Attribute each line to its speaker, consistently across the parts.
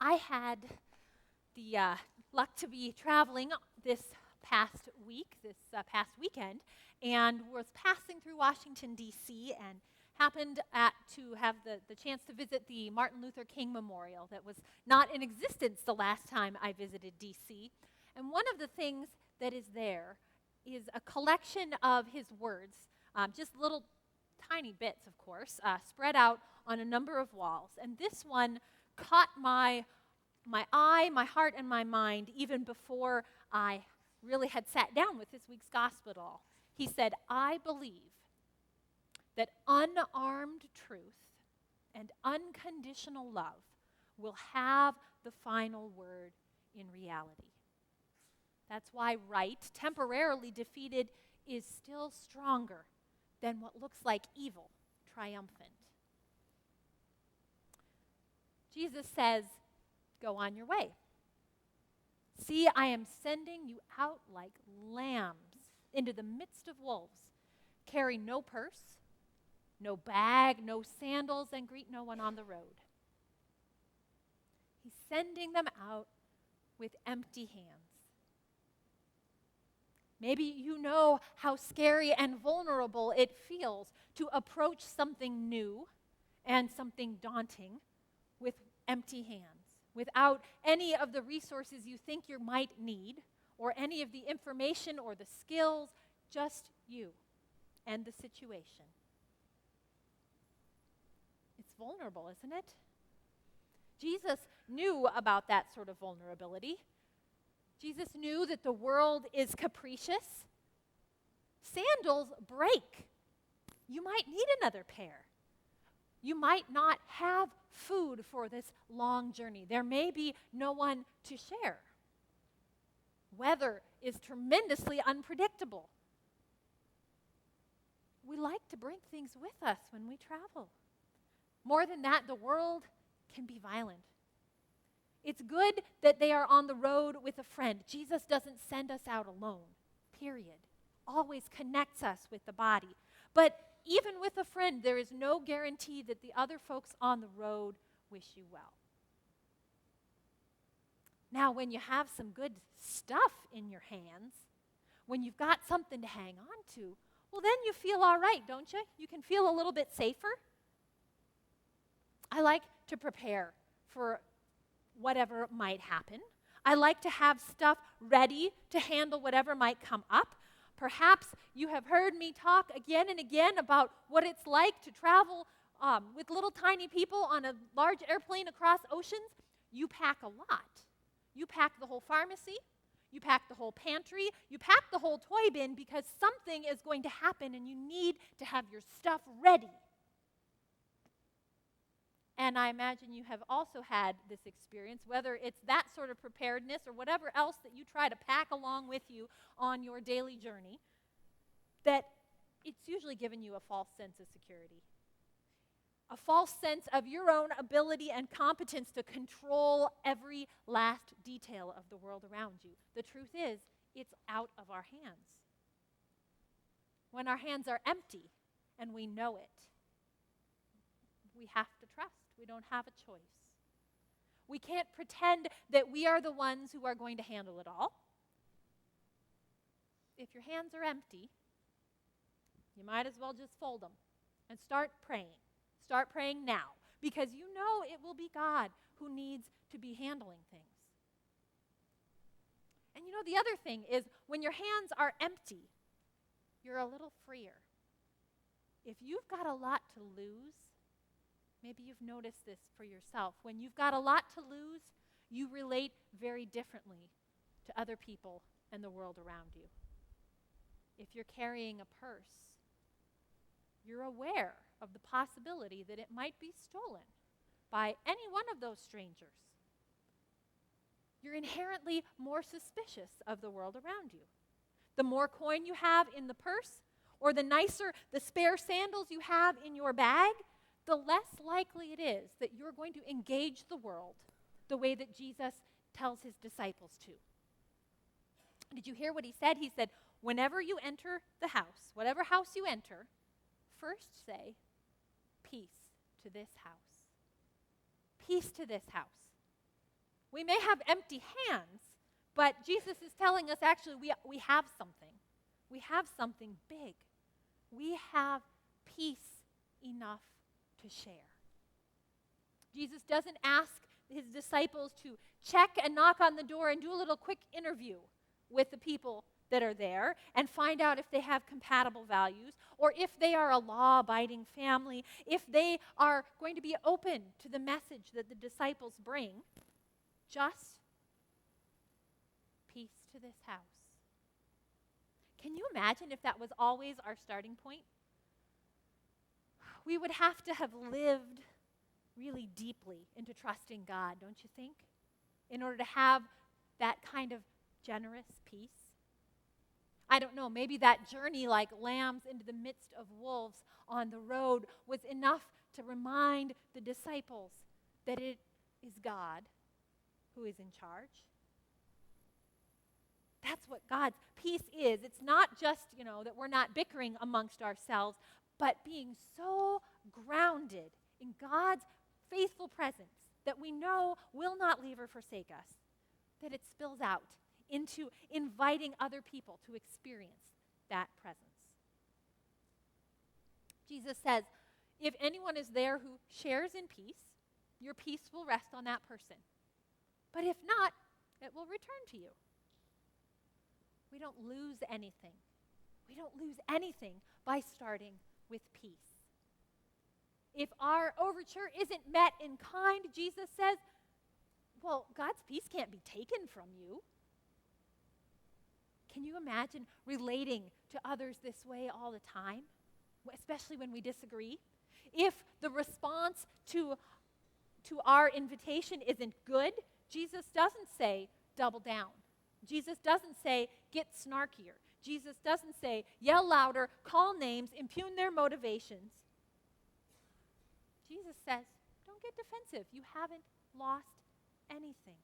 Speaker 1: I had the luck to be traveling this past weekend, and was passing through Washington, D.C., and happened to have the chance to visit the Martin Luther King Memorial that was not in existence the last time I visited D.C. And one of the things that is there is a collection of his words, just little tiny bits, of course, spread out on a number of walls. And this one caught my eye, my heart, and my mind even before I really had sat down with this week's gospel at all. He said, "I believe that unarmed truth and unconditional love will have the final word in reality. That's why right, temporarily defeated, is still stronger than what looks like evil triumphant." Jesus says, "Go on your way. See, I am sending you out like lambs into the midst of wolves. Carry no purse, no bag, no sandals, and greet no one on the road." He's sending them out with empty hands. Maybe you know how scary and vulnerable it feels to approach something new and something daunting with empty hands, without any of the resources you think you might need, or any of the information or the skills, just you and the situation. It's vulnerable, isn't it? Jesus knew about that sort of vulnerability. Jesus knew that the world is capricious. Sandals break. You might need another pair. You might not have food for this long journey. There may be no one to share. Weather is tremendously unpredictable. We like to bring things with us when we travel. More than that, the world can be violent. It's good that they are on the road with a friend. Jesus doesn't send us out alone, period. Always connects us with the body. But even with a friend, there is no guarantee that the other folks on the road wish you well. Now, when you have some good stuff in your hands, when you've got something to hang on to, well, then you feel all right, don't you? You can feel a little bit safer. I like to prepare for whatever might happen. I like to have stuff ready to handle whatever might come up. Perhaps you have heard me talk again and again about what it's like to travel with little tiny people on a large airplane across oceans. You pack a lot. You pack the whole pharmacy. You pack the whole pantry. You pack the whole toy bin because something is going to happen and you need to have your stuff ready. And I imagine you have also had this experience, whether it's that sort of preparedness or whatever else that you try to pack along with you on your daily journey, that it's usually given you a false sense of security. A false sense of your own ability and competence to control every last detail of the world around you. The truth is, it's out of our hands. When our hands are empty and we know it, we have to trust. We don't have a choice. We can't pretend that we are the ones who are going to handle it all. If your hands are empty, you might as well just fold them and start praying. Start praying now, because you know it will be God who needs to be handling things. And you know, the other thing is, when your hands are empty, you're a little freer. If you've got a lot to lose, maybe you've noticed this for yourself. When you've got a lot to lose, you relate very differently to other people and the world around you. If you're carrying a purse, you're aware of the possibility that it might be stolen by any one of those strangers. You're inherently more suspicious of the world around you. The more coin you have in the purse, or the nicer the spare sandals you have in your bag, the less likely it is that you're going to engage the world the way that Jesus tells his disciples to. Did you hear what he said? He said, whenever you enter the house, whatever house you enter, first say, peace to this house. Peace to this house. We may have empty hands, but Jesus is telling us actually we have something. We have something big. We have peace enough to share. Jesus doesn't ask his disciples to check and knock on the door and do a little quick interview with the people that are there and find out if they have compatible values or if they are a law-abiding family, if they are going to be open to the message that the disciples bring. Just peace to this house. Can you imagine if that was always our starting point? We would have to have lived really deeply into trusting God, don't you think? In order to have that kind of generous peace. I don't know, maybe that journey like lambs into the midst of wolves on the road was enough to remind the disciples that it is God who is in charge. That's what God's peace is. It's not just, that we're not bickering amongst ourselves, but being so grounded in God's faithful presence that we know will not leave or forsake us, that it spills out into inviting other people to experience that presence. Jesus says, if anyone is there who shares in peace, your peace will rest on that person. But if not, it will return to you. We don't lose anything. We don't lose anything by starting with peace. If our overture isn't met in kind, Jesus says, well, God's peace can't be taken from you. Can you imagine relating to others this way all the time, especially when we disagree? If the response to our invitation isn't good, Jesus doesn't say, double down. Jesus doesn't say, get snarkier. Jesus doesn't say, yell louder, call names, impugn their motivations. Jesus says, don't get defensive. You haven't lost anything.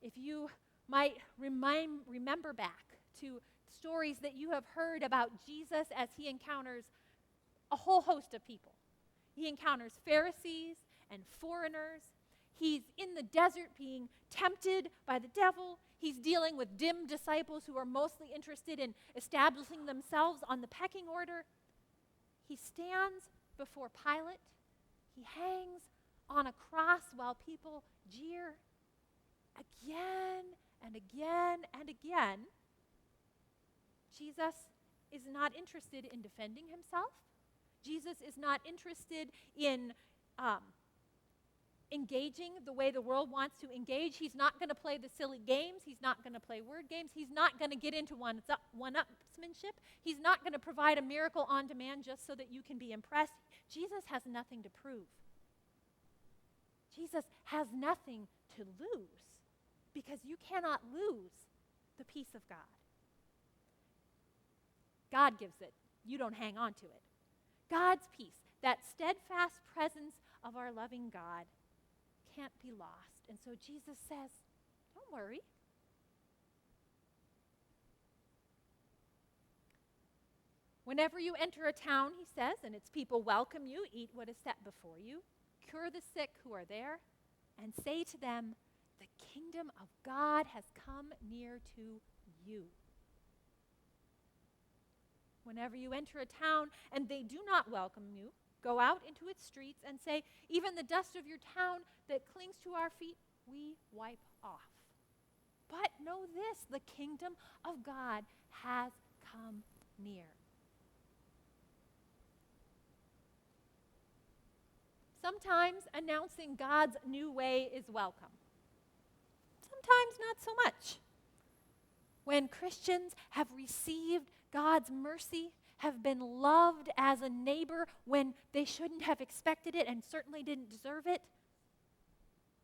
Speaker 1: If you might remember back to stories that you have heard about Jesus as he encounters a whole host of people. He encounters Pharisees and foreigners. He's in the desert being tempted by the devil. He's dealing with dim disciples who are mostly interested in establishing themselves on the pecking order. He stands before Pilate. He hangs on a cross while people jeer again and again and again. Jesus is not interested in defending himself. Jesus is not interested in engaging the way the world wants to engage. He's not going to play the silly games. He's not going to play word games. He's not going to get into one-upsmanship. He's not going to provide a miracle on demand just so that you can be impressed. Jesus has nothing to prove. Jesus has nothing to lose because you cannot lose the peace of God. God gives it. You don't hang on to it. God's peace, that steadfast presence of our loving God, can't be lost. And so Jesus says, don't worry. Whenever you enter a town, he says, and its people welcome you, eat what is set before you, cure the sick who are there, and say to them, the kingdom of God has come near to you. Whenever you enter a town and they do not welcome you, go out into its streets and say, even the dust of your town that clings to our feet, we wipe off. But know this, the kingdom of God has come near. Sometimes announcing God's new way is welcome. Sometimes not so much. When Christians have received God's mercy, have been loved as a neighbor when they shouldn't have expected it and certainly didn't deserve it,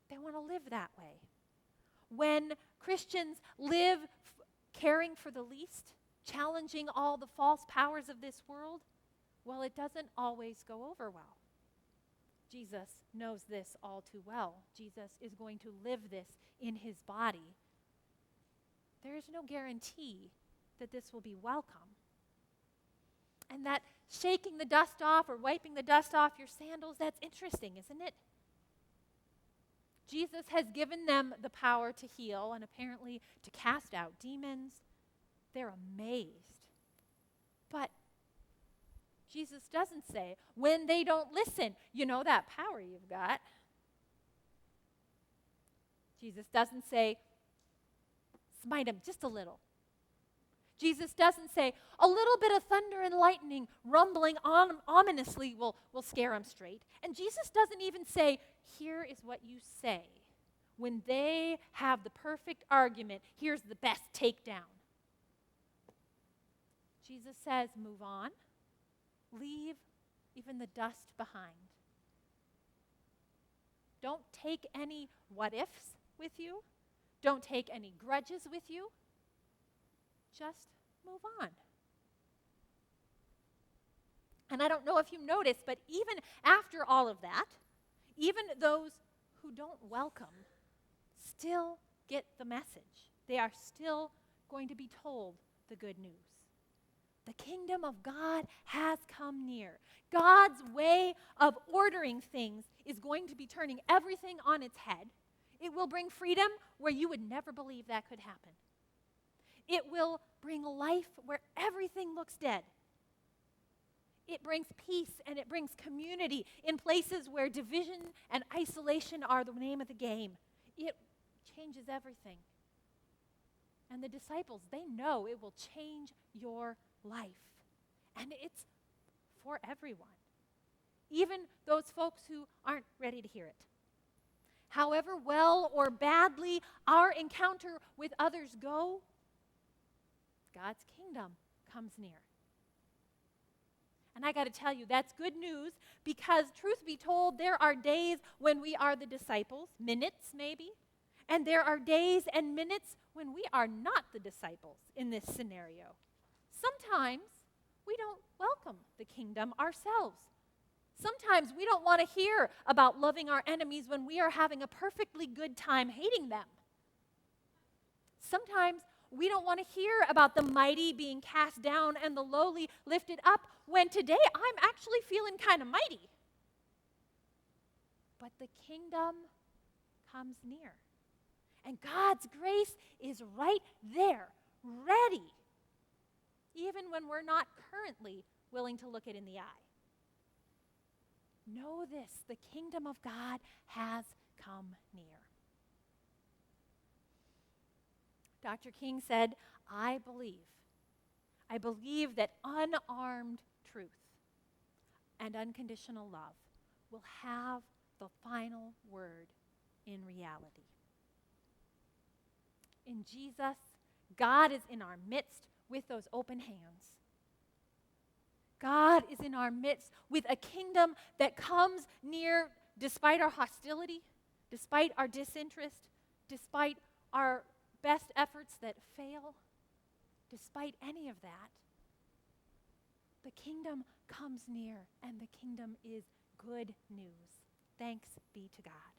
Speaker 1: they want to live that way. When Christians live caring for the least, challenging all the false powers of this world, well, it doesn't always go over well. Jesus knows this all too well. Jesus is going to live this in his body. There is no guarantee that this will be welcome. And that shaking the dust off or wiping the dust off your sandals, that's interesting, isn't it? Jesus has given them the power to heal and apparently to cast out demons. They're amazed. But Jesus doesn't say, when they don't listen, you know that power you've got. Jesus doesn't say, smite them just a little. Jesus doesn't say, a little bit of thunder and lightning rumbling ominously will scare them straight. And Jesus doesn't even say, here is what you say. When they have the perfect argument, here's the best takedown. Jesus says, move on. Leave even the dust behind. Don't take any what-ifs with you. Don't take any grudges with you. Just move on. And I don't know if you noticed, but even after all of that, even those who don't welcome still get the message. They are still going to be told the good news. The kingdom of God has come near. God's way of ordering things is going to be turning everything on its head. It will bring freedom where you would never believe that could happen. It will bring life where everything looks dead. It brings peace and it brings community in places where division and isolation are the name of the game. It changes everything. And the disciples, they know it will change your life. And it's for everyone. Even those folks who aren't ready to hear it. However well or badly our encounter with others go, God's kingdom comes near. And I got to tell you, that's good news because, truth be told, there are days when we are the disciples, minutes maybe, and there are days and minutes when we are not the disciples in this scenario. Sometimes we don't welcome the kingdom ourselves. Sometimes we don't want to hear about loving our enemies when we are having a perfectly good time hating them. Sometimes we don't want to hear about the mighty being cast down and the lowly lifted up when today I'm actually feeling kind of mighty. But the kingdom comes near. And God's grace is right there, ready, even when we're not currently willing to look it in the eye. Know this, the kingdom of God has come near. Dr. King said, I believe that unarmed truth and unconditional love will have the final word in reality. In Jesus, God is in our midst with those open hands. God is in our midst with a kingdom that comes near despite our hostility, despite our disinterest, despite our best efforts that fail, despite any of that. The kingdom comes near, and the kingdom is good news. Thanks be to God.